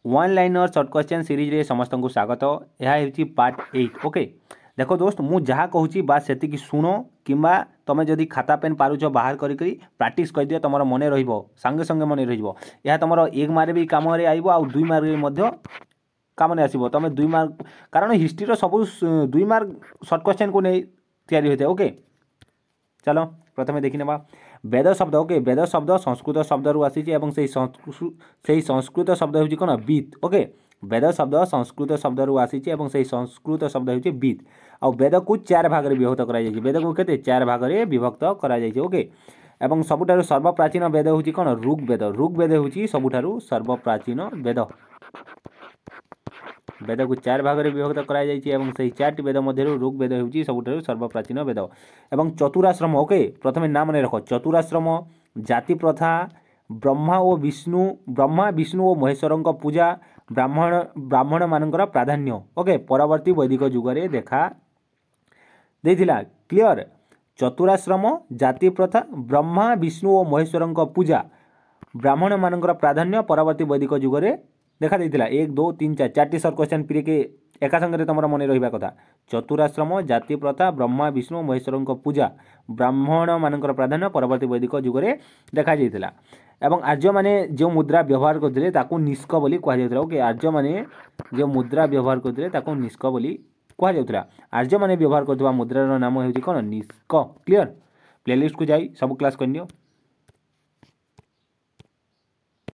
One liner shirt question series रे समस्त को स्वागत। यह है पार्ट 8। ओके देखो दोस्त मु जहाँ कहूँ बास से शुण कि तुम जदि खाता पेन पारुच बाहर करी प्राक्ट करदियो तुम मन रंगे संगे मन रहा तुम 1 मार्क भी कम आइब आ 2 मार्क कम आसो तुम 2 मार्क कारण हिस्ट्री सब 2 मार्क सर्ट क्वेश्चन को नहीं तैयारी होता है। ओके चलो प्रथम देखी ना वेद शब्द। ओके वेद शब्द संस्कृत शब्द रु आसी संस्कृत शब्द हूँ कौन बीत। ओके वेद शब्द संस्कृत शब्द रु आसी संस्कृत शब्द हूँ बीत। आ वेद को 4 भाग में विभक्त कर वेद को केते 4 भाग में विभक्त कर। ओके एवं सबुठारु सर्वप्राचीन वेद हूँ कौन ऋग्वेद। ऋग्वेद हूँ सबुठारु सर्वप्राचीन वेद। वेद को 4 भाग में विभक्त कर 4टी वेद मध्य ऋग्वेद हूँ सबुठारु सर्वप्राचीन वेद। एवं चतुराश्रम। ओके प्रथम नाम मन रख चतुराश्रम जाति प्रथा ब्रह्मा विष्णु और महेश्वर पूजा ब्राह्मण मानकर प्राधान्य। ओके परवर्ती वैदिक जुगरे देखा देथिला। क्लियर चतुराश्रम जाति प्रथा ब्रह्मा विष्णु और महेश्वर पूजा ब्राह्मण मानकर प्राधान्य परवर्ती वैदिक जुगरे देखा देथिला। 1 2 3 4 4टी सर्ट क्वेश्चन पीरे के एका संगे तुम मन रहा कथा। चतुराश्रम जाति प्रथा ब्रह्मा विष्णु महेश्वर पूजा ब्राह्मण मानकर प्राधान्य परवर्ती वैदिक जुगरे देखा जाइथिला। एवं आर्य माने जो मुद्रा व्यवहार करथिले ताकू निष्क बोली कहा जाउथिला। ओके आर्य माने जो मुद्रा व्यवहार करथिले ताकू निष्क बोली कहा जाउथिला। आर्य माने व्यवहार करथबा मुद्रार नाम हेउची कोन निष्क। क्लियर प्लेलिस्ट को जाई सब क्लास करनियो।